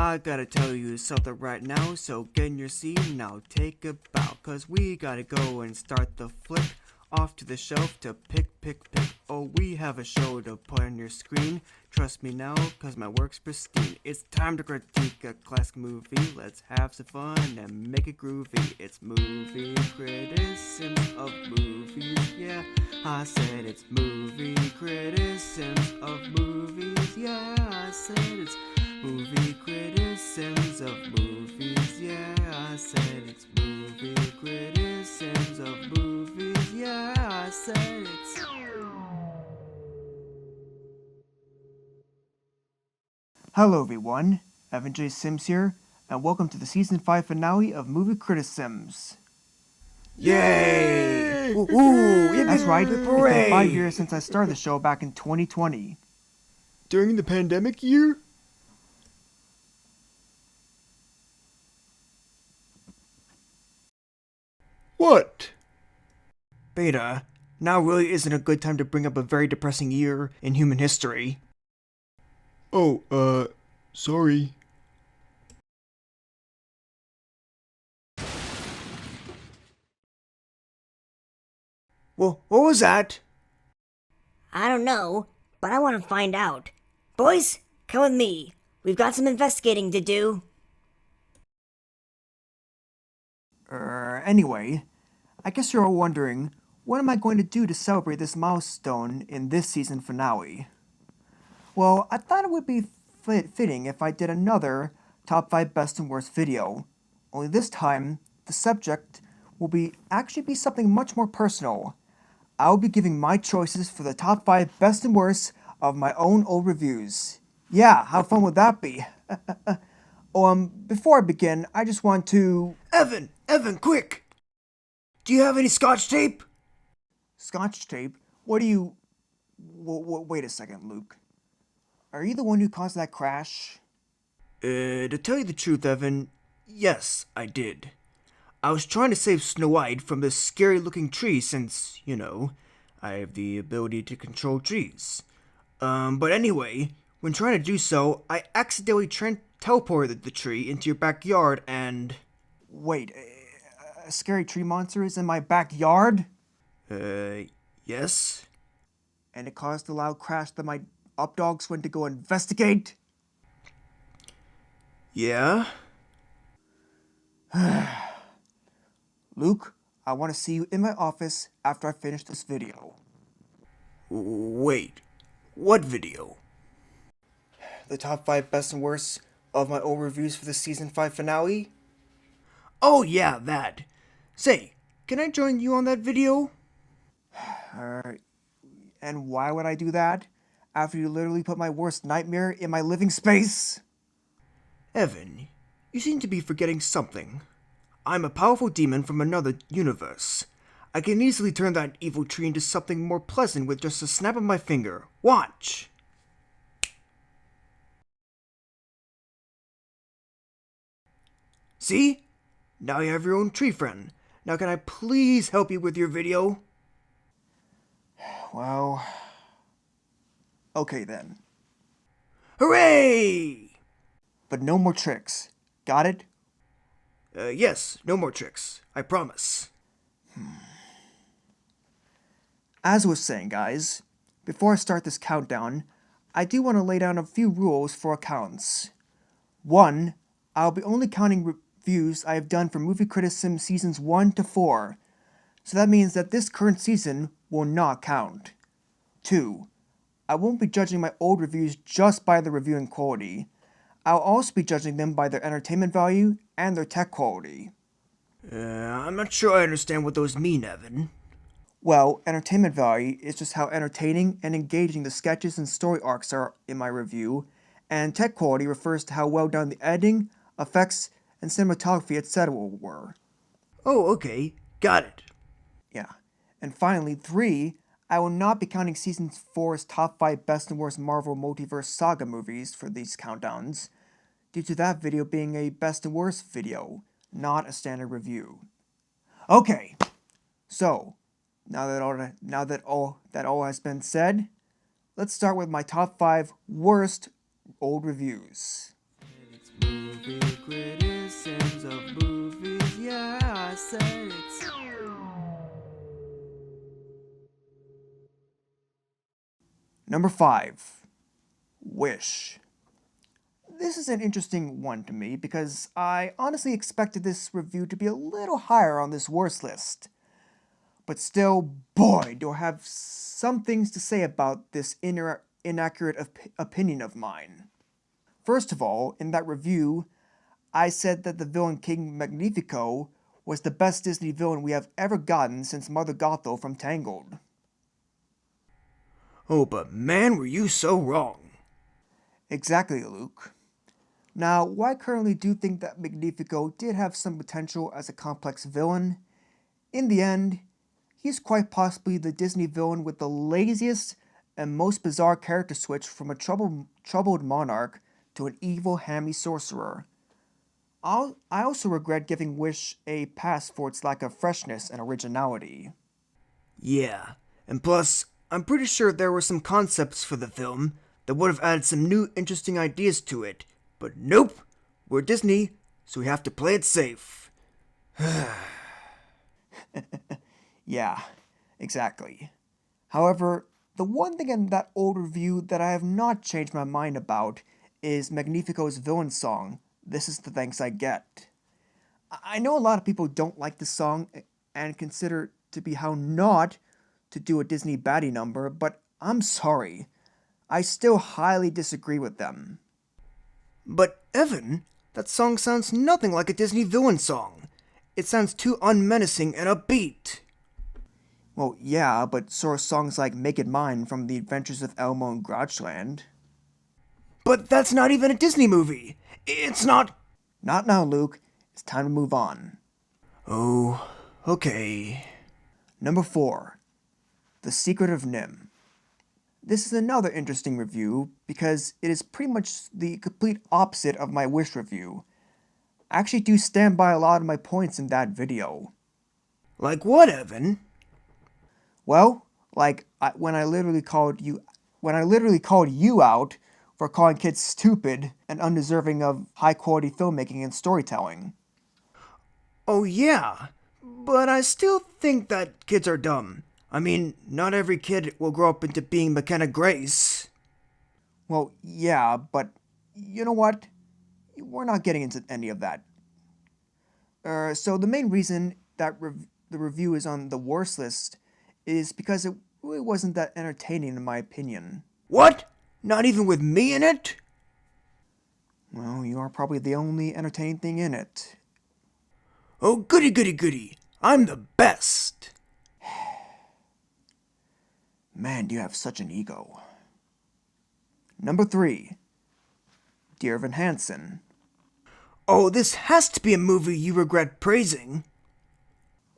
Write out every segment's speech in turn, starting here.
I gotta tell you something right now, so get in your seat and now take a bow, cause we gotta go and start the flick off to the shelf to pick. Oh, we have a show to put on your screen. Trust me now, cause my work's pristine. It's time to critique a classic movie. Let's have some fun and make it groovy. It's movie criticisms of movies. Yeah, I said it's movie criticisms of movies. Yeah, I said it's movie criticisms of movies. Yeah, I said it's movie criticisms of movies. Yeah, I said it's... Hello everyone, Evan&AudreyS here, and welcome to the Season 5 finale of Movie Critisims. Yay! That's right, it's been 5 years since I started the show back in 2020. During the pandemic year? What? Beta, now really isn't a good time to bring up a very depressing year in human history. Oh, sorry. Well, what was that? I don't know, but I want to find out. Boys, come with me. We've got some investigating to do. Anyway, I guess you're all wondering, what am I going to do to celebrate this milestone in this season finale? Well, I thought it would be fitting if I did another Top 5 Best and Worst video. Only this time, the subject will actually be something much more personal. I'll be giving my choices for the Top 5 Best and Worst of my own old reviews. Yeah, how fun would that be? Before I begin, I just want to... Evan, quick! Do you have any scotch tape? Scotch tape? What do you... wait a second, Luke. Are you the one who caused that crash? To tell you the truth, Evan, yes, I did. I was trying to save Snow White from this scary-looking tree since, you know, I have the ability to control trees. But anyway, when trying to do so, I accidentally teleported the tree into your backyard and... Wait, a scary tree monster is in my backyard? Yes? And it caused a loud crash that my updogs went to go investigate? Yeah? Luke, I want to see you in my office after I finish this video. Wait, what video? The Top 5 Best and Worst of my old reviews for the Season 5 finale? Oh yeah, that. Say, can I join you on that video? And why would I do that? After you literally put my worst nightmare in my living space? Evan, you seem to be forgetting something. I'm a powerful demon from another universe. I can easily turn that evil tree into something more pleasant with just a snap of my finger. Watch! See? Now you have your own tree friend. Now can I please help you with your video? Well... okay then. Hooray! But no more tricks. Got it? Yes, no more tricks. I promise. As I was saying, guys, before I start this countdown, I do want to lay down a few rules for accounts. 1. I'll be only counting reviews I have done for Movie Criticism Seasons 1 to 4, so that means that this current season will not count. 2. I won't be judging my old reviews just by the reviewing quality. I'll also be judging them by their entertainment value and their tech quality. I'm not sure I understand what those mean, Evan. Well, entertainment value is just how entertaining and engaging the sketches and story arcs are in my review, and tech quality refers to how well done the editing, effects, and cinematography, etc. were. Oh, okay. Got it. Yeah. And finally, 3, I will not be counting Season 4's Top 5 Best and Worst Marvel Multiverse Saga movies for these countdowns, due to that video being a Best and Worst video, not a standard review. Okay, so, now that all has been said, let's start with my top 5 worst old reviews. Movie criticisms of movies, yeah, I said it's. Number 5. Wish. This is an interesting one to me because I honestly expected this review to be a little higher on this worst list. But still, boy, do I have some things to say about this inaccurate opinion of mine. First of all, in that review, I said that the villain King Magnifico was the best Disney villain we have ever gotten since Mother Gothel from Tangled. Oh, but man, were you so wrong. Exactly, Luke. Now, while I currently do think that Magnifico did have some potential as a complex villain, in the end, he's quite possibly the Disney villain with the laziest and most bizarre character switch from a troubled monarch to an evil hammy sorcerer. I also regret giving Wish a pass for its lack of freshness and originality. Yeah, and plus, I'm pretty sure there were some concepts for the film that would have added some new interesting ideas to it, but nope, we're Disney, so we have to play it safe. Yeah, exactly. However, the one thing in that old review that I have not changed my mind about is Magnifico's villain song, This Is the Thanks I Get. I know a lot of people don't like this song and consider it to be how not to do a Disney baddie number, but I'm sorry. I still highly disagree with them. But Evan, that song sounds nothing like a Disney villain song. It sounds too unmenacing and upbeat. Well, yeah, but so are songs like Make It Mine from The Adventures of Elmo and Grouchland. But that's not even a Disney movie. It's not. Not now, Luke. It's time to move on. Oh, okay. Number 4. The Secret of Nim. This is another interesting review because it is pretty much the complete opposite of my Wish review. I actually do stand by a lot of my points in that video. Like what, Evan? Well, like when I literally called you out for calling kids stupid and undeserving of high-quality filmmaking and storytelling. Oh yeah, but I still think that kids are dumb. I mean, not every kid will grow up into being McKenna Grace. Well, yeah, but you know what? We're not getting into any of that. So the main reason that the review is on the worst list is because it really wasn't that entertaining in my opinion. What? Not even with me in it? Well, you are probably the only entertaining thing in it. Oh, goody goody goody. I'm the best. Man, do you have such an ego. Number 3. Dear Evan Hansen. Oh, this has to be a movie you regret praising.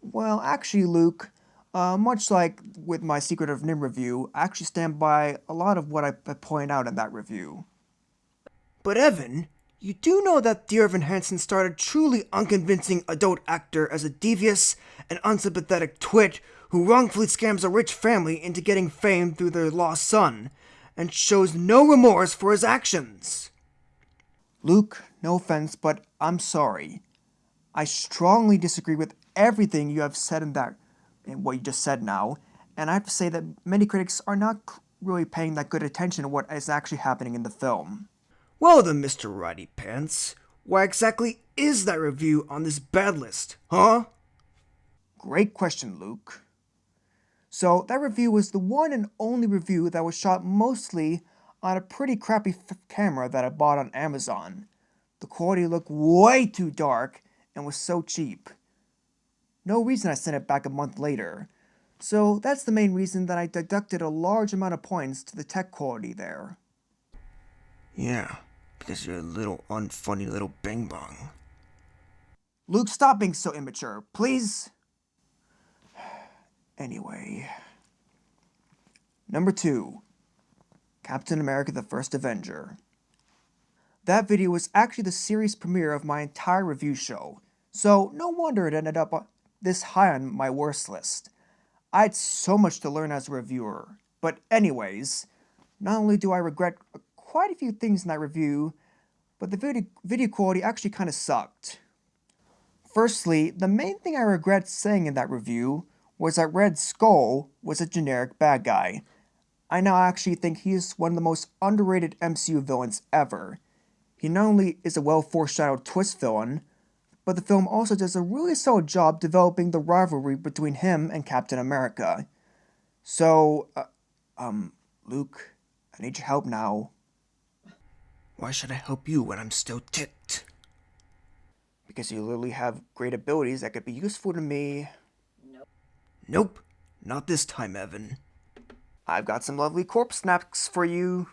Well, actually, Luke, much like with my Secret of Nim review, I actually stand by a lot of what I point out in that review. But Evan, you do know that Dear Evan Hansen starred a truly unconvincing adult actor as a devious and unsympathetic twit who wrongfully scams a rich family into getting fame through their lost son, and shows no remorse for his actions. Luke, no offense, but I'm sorry. I strongly disagree with everything you have said in what you just said now, and I have to say that many critics are not really paying that good attention to what is actually happening in the film. Well then, Mr. Righty Pants, why exactly is that review on this bad list, huh? Great question, Luke. So, that review was the one and only review that was shot mostly on a pretty crappy camera that I bought on Amazon. The quality looked way too dark and was so cheap. No reason I sent it back a month later. So that's the main reason that I deducted a large amount of points to the tech quality there. Yeah, because you're a little unfunny little bing bong. Luke, stop being so immature, please. Anyway. Number 2. Captain America the First Avenger. That video was actually the series premiere of my entire review show, so no wonder it ended up this high on my worst list. I had so much to learn as a reviewer. But anyways, not only do I regret quite a few things in that review, but the video quality actually kind of sucked. Firstly, the main thing I regret saying in that review was that Red Skull was a generic bad guy. I now actually think he is one of the most underrated MCU villains ever. He not only is a well-foreshadowed twist villain, but the film also does a really solid job developing the rivalry between him and Captain America. So, Luke, I need your help now. Why should I help you when I'm still ticked? Because you literally have great abilities that could be useful to me. Nope, not this time, Evan. I've got some lovely corpse snacks for you.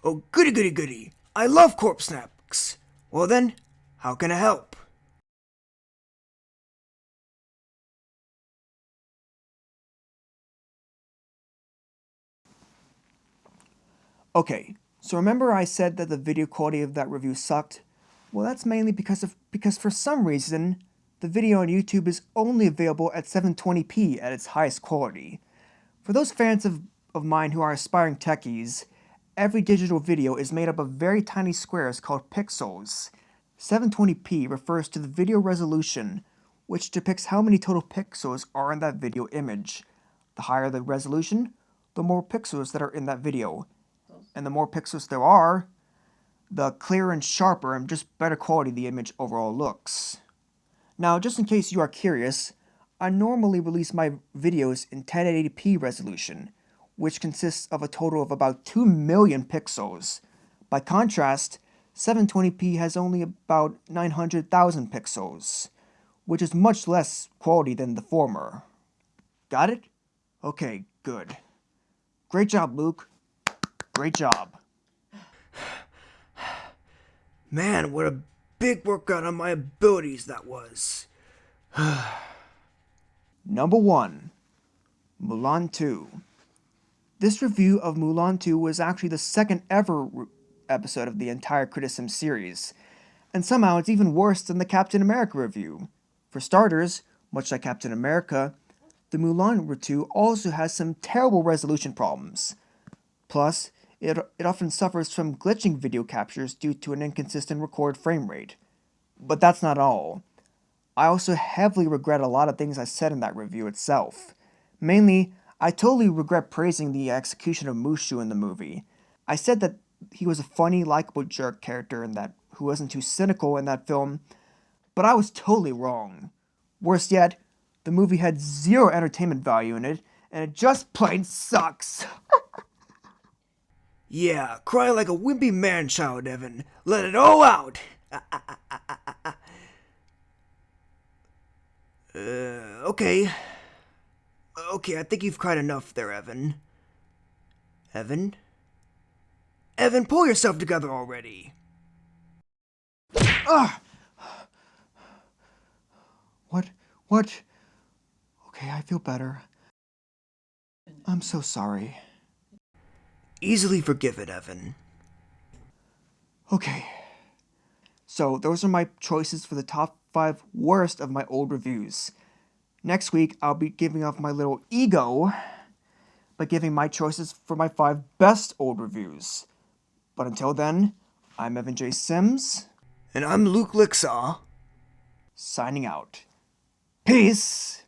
Oh, goody goody goody. I love corpse snacks. Well then, how can I help? Okay, so remember I said that the video quality of that review sucked? Well, that's mainly because for some reason, the video on YouTube is only available at 720p at its highest quality. For those fans of mine who are aspiring techies, every digital video is made up of very tiny squares called pixels. 720p refers to the video resolution, which depicts how many total pixels are in that video image. The higher the resolution, the more pixels that are in that video. And the more pixels there are, the clearer and sharper and just better quality the image overall looks. Now, just in case you are curious, I normally release my videos in 1080p resolution, which consists of a total of about 2 million pixels. By contrast, 720p has only about 900,000 pixels, which is much less quality than the former. Got it? Okay, good. Great job, Luke. Great job. Man, what a big workout on my abilities that was. Number 1. Mulan 2. This review of Mulan 2 was actually the second ever episode of the entire Critisims series, and somehow it's even worse than the Captain America review. For starters, much like Captain America, the Mulan 2 also has some terrible resolution problems. Plus, it often suffers from glitching video captures due to an inconsistent record frame rate. But that's not all. I also heavily regret a lot of things I said in that review itself. Mainly, I totally regret praising the execution of Mushu in the movie. I said that he was a funny, likable jerk character who wasn't too cynical in that film, but I was totally wrong. Worse yet, the movie had zero entertainment value in it, and it just plain sucks. Yeah, cry like a wimpy man-child, Evan. Let it all out. Okay. Okay, I think you've cried enough there, Evan. Evan? Evan, pull yourself together already. Ugh! What? Okay, I feel better. I'm so sorry. Easily forgiven, Evan. Okay. So, those are my choices for the top 5 worst of my old reviews. Next week, I'll be giving off my little ego by giving my choices for my 5 best old reviews. But until then, I'm Evan&AudreyS. And I'm Luke Lixaw. Signing out. Peace!